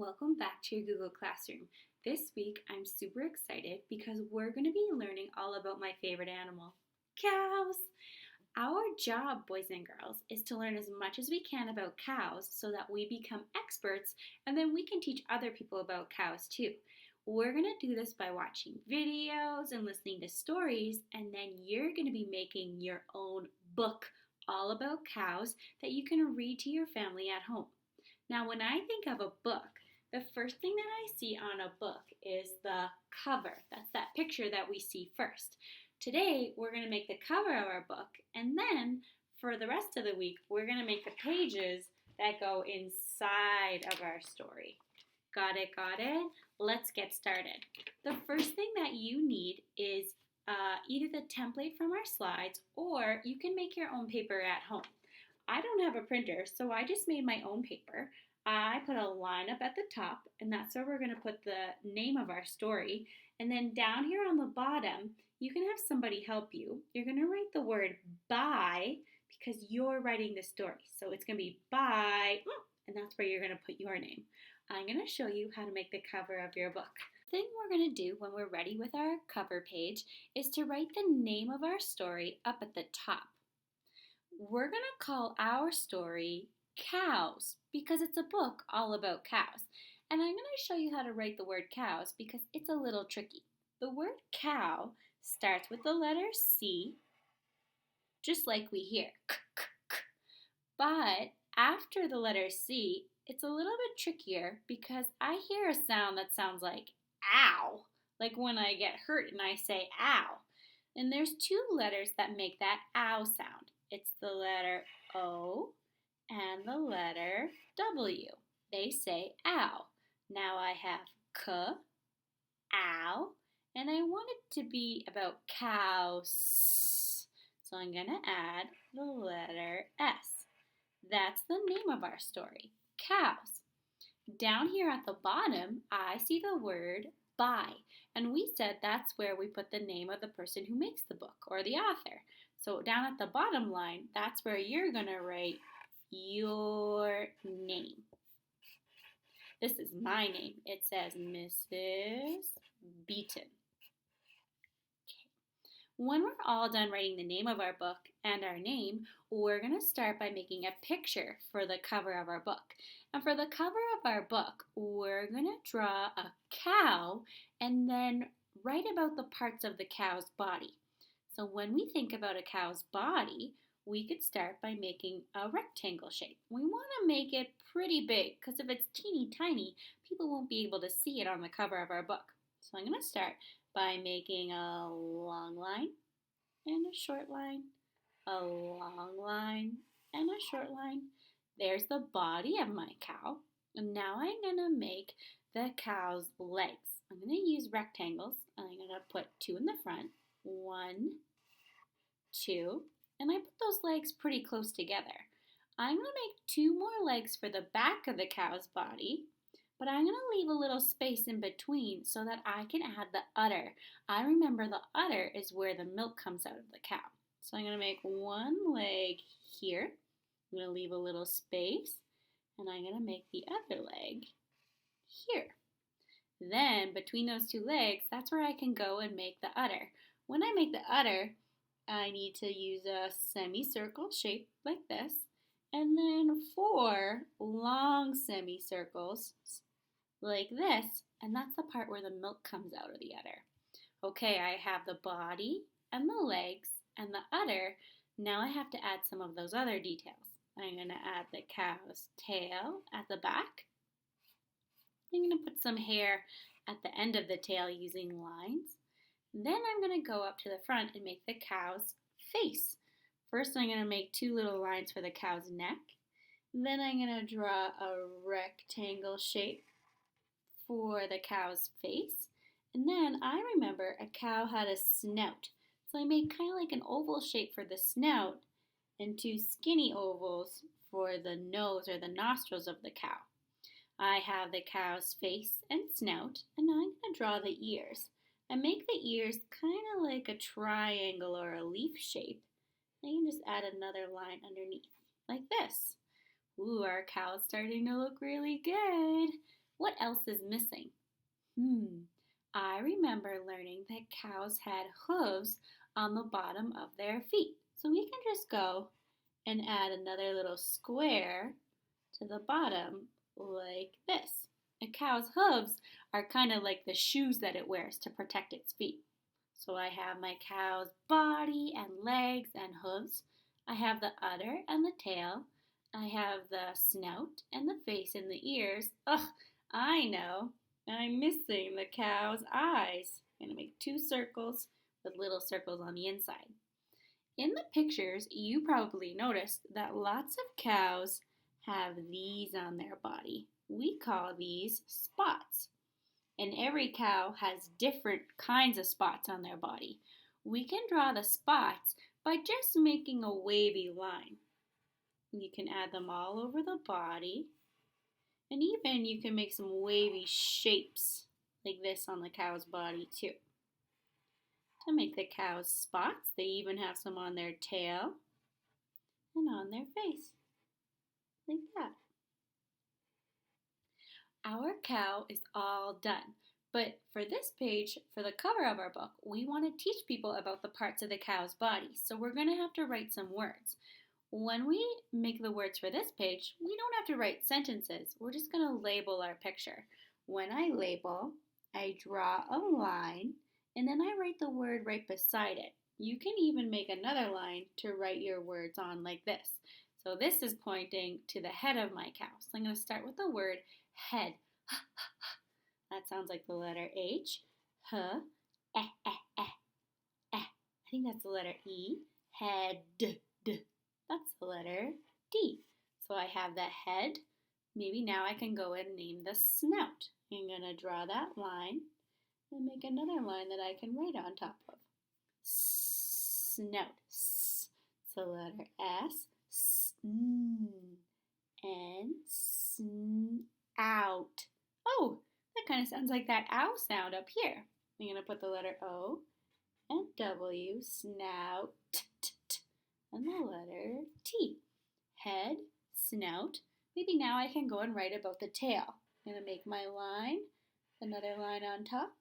Welcome back to your Google Classroom. This week I'm super excited because we're going to be learning all about my favorite animal, cows. Our job, boys and girls, is to learn as much as we can about cows so that we become experts and then we can teach other people about cows too. We're going to do this by watching videos and listening to stories, and then you're going to be making your own book all about cows that you can read to your family at home. Now, when I think of a book, the first thing that I see on a book is the cover. That's that picture that we see first. Today, we're going to make the cover of our book, and then for the rest of the week, we're going to make the pages that go inside of our story. Got it, got it? Let's get started. The first thing that you need is either the template from our slides, or you can make your own paper at home. I don't have a printer, so I just made my own paper. I put a line up at the top, and that's where we're going to put the name of our story. And then down here on the bottom, you can have somebody help you. You're going to write the word by because you're writing the story. So it's going to be by, and that's where you're going to put your name. I'm going to show you how to make the cover of your book. The thing we're going to do when we're ready with our cover page is to write the name of our story up at the top. We're going to call our story Cows because it's a book all about cows. And I'm going to show you how to write the word cows because it's a little tricky. The word cow starts with the letter C, just like we hear, k, k, k. But after the letter C, it's a little bit trickier because I hear a sound that sounds like ow, like when I get hurt and I say ow. And there's two letters that make that ow sound. It's the letter O and the letter W. They say ow. Now I have k, ow, and I want it to be about cows. So I'm going to add the letter S. That's the name of our story, cows. Down here at the bottom, I see the word by, and we said that's where we put the name of the person who makes the book or the author. So down at the bottom line, that's where you're going to write your name. This is my name. It says Mrs. Beaton. When we're all done writing the name of our book and our name, we're going to start by making a picture for the cover of our book. And for the cover of our book, we're going to draw a cow and then write about the parts of the cow's body. So when we think about a cow's body, we could start by making a rectangle shape. We want to make it pretty big because if it's teeny tiny, people won't be able to see it on the cover of our book. So I'm going to start by making a long line and a short line, a long line and a short line. There's the body of my cow. And now I'm going to make the cow's legs. I'm going to use rectangles. I'm going to put two in the front, 1, 2, and I put those legs pretty close together. I'm going to make 2 more legs for the back of the cow's body, but I'm going to leave a little space in between so that I can add the udder. I remember the udder is where the milk comes out of the cow. So I'm going to make 1 leg here. I'm going to leave a little space, and I'm going to make the other leg here. Then between those 2 legs, that's where I can go and make the udder. When I make the udder, I need to use a semicircle shape like this, and then 4 long semicircles like this, and that's the part where the milk comes out of the udder. Okay, I have the body and the legs and the udder. Now I have to add some of those other details. I'm going to add the cow's tail at the back. I'm going to put some hair at the end of the tail using lines. Then I'm going to go up to the front and make the cow's face. First I'm going to make 2 little lines for the cow's neck. Then I'm going to draw a rectangle shape for the cow's face. And then I remember a cow had a snout. So I made kind of like an oval shape for the snout and 2 skinny ovals for the nose or the nostrils of the cow. I have the cow's face and snout, and now I'm going to draw the ears. I make the ears kind of like a triangle or a leaf shape. I can just add another line underneath, like this. Ooh, our cow's starting to look really good. What else is missing? I remember learning that cows had hooves on the bottom of their feet. So we can just go and add another little square to the bottom like this. A cow's hooves are kind of like the shoes that it wears to protect its feet. So I have my cow's body and legs and hooves. I have the udder and the tail. I have the snout and the face and the ears. Ugh, I know. I'm missing the cow's eyes. I'm going to make 2 circles with little circles on the inside. In the pictures, you probably noticed that lots of cows have these on their body. We call these spots. And every cow has different kinds of spots on their body. We can draw the spots by just making a wavy line. You can add them all over the body. And even you can make some wavy shapes like this on the cow's body too. To make the cow's spots, they even have some on their tail and on their face, like that. Our cow is all done, but for this page, for the cover of our book, we want to teach people about the parts of the cow's body, so we're going to have to write some words. When we make the words for this page, we don't have to write sentences. We're just going to label our picture. When I label, I draw a line, and then I write the word right beside it. You can even make another line to write your words on like this. So this is pointing to the head of my cow. So I'm going to start with the word head. That sounds like the letter H. H. Eh, eh, eh, eh. I think that's the letter E. Head. D. That's the letter D. So I have the head. Maybe now I can go and name the snout. I'm going to draw that line and make another line that I can write on top of. Snout. S. It's the letter S. And snout. Oh, that kind of sounds like that ow sound up here. I'm going to put the letter O and W, snout, and the letter T. Head, snout. Maybe now I can go and write about the tail. I'm going to make my line, another line on top,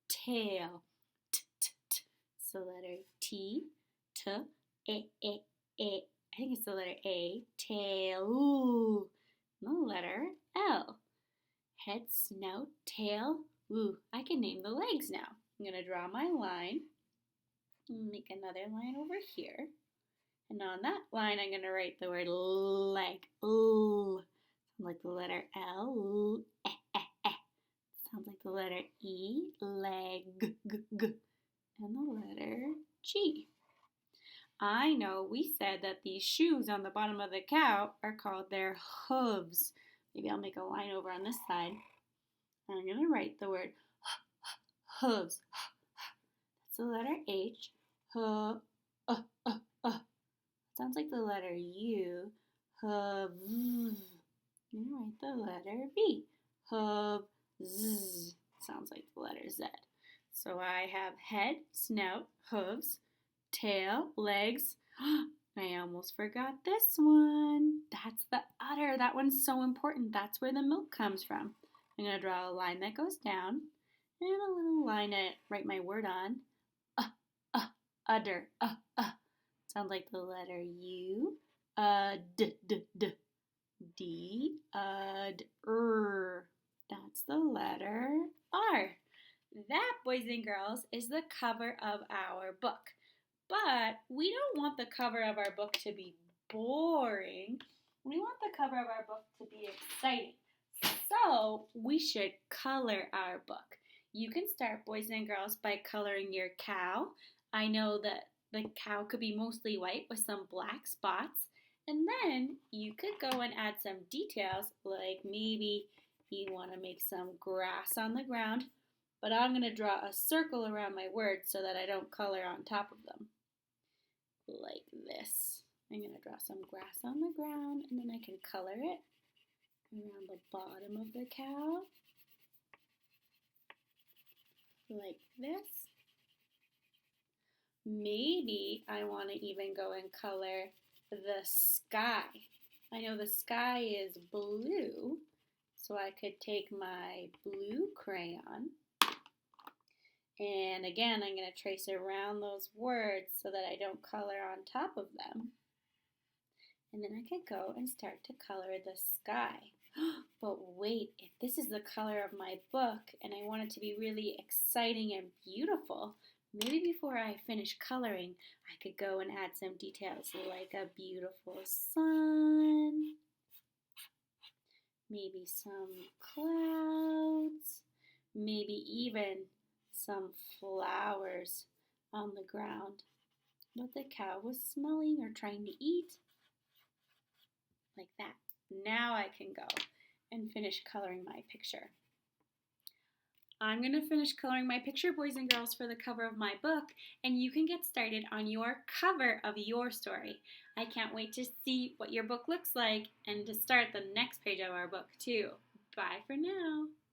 tail. It's the letter T, T, A. I think it's the letter A, tail, ooh, and the letter L. Head, snout, tail, ooh, I can name the legs now. I'm going to draw my line, make another line over here, and on that line I'm going to write the word leg, L. Sounds like the letter L, Sounds like the letter E, leg, and the letter G. I know we said that these shoes on the bottom of the cow are called their hooves. Maybe I'll make a line over on this side. And I'm going to write the word hooves. That's the letter H. Sounds like the letter U. Hooves. I'm going to write the letter V. Hooves. Sounds like the letter Z. So I have head, snout, hooves, tail, legs. I almost forgot this one. That's the udder. That one's so important. That's where the milk comes from. I'm going to draw a line that goes down and a little line to write my word on. Udder. Sounds like the letter U. D. That's the letter R. That, boys and girls, is the cover of our book. But we don't want the cover of our book to be boring. We want the cover of our book to be exciting. So we should color our book. You can start, boys and girls, by coloring your cow. I know that the cow could be mostly white with some black spots. And then you could go and add some details, like maybe you want to make some grass on the ground. But I'm going to draw a circle around my words so that I don't color on top of them. Like this. I'm going to draw some grass on the ground, and then I can color it around the bottom of the cow. Like this. Maybe I want to even go and color the sky. I know the sky is blue, So I could take my blue crayon, and again, I'm going to trace around those words so that I don't color on top of them. And then I could go and start to color the sky. But wait, if this is the color of my book and I want it to be really exciting and beautiful, maybe before I finish coloring, I could go and add some details like a beautiful sun, maybe some clouds, maybe even some flowers on the ground that the cow was smelling or trying to eat. Like that. Now I can go and finish coloring my picture. I'm going to finish coloring my picture, boys and girls, for the cover of my book, and you can get started on your cover of your story. I can't wait to see what your book looks like and to start the next page of our book, too. Bye for now.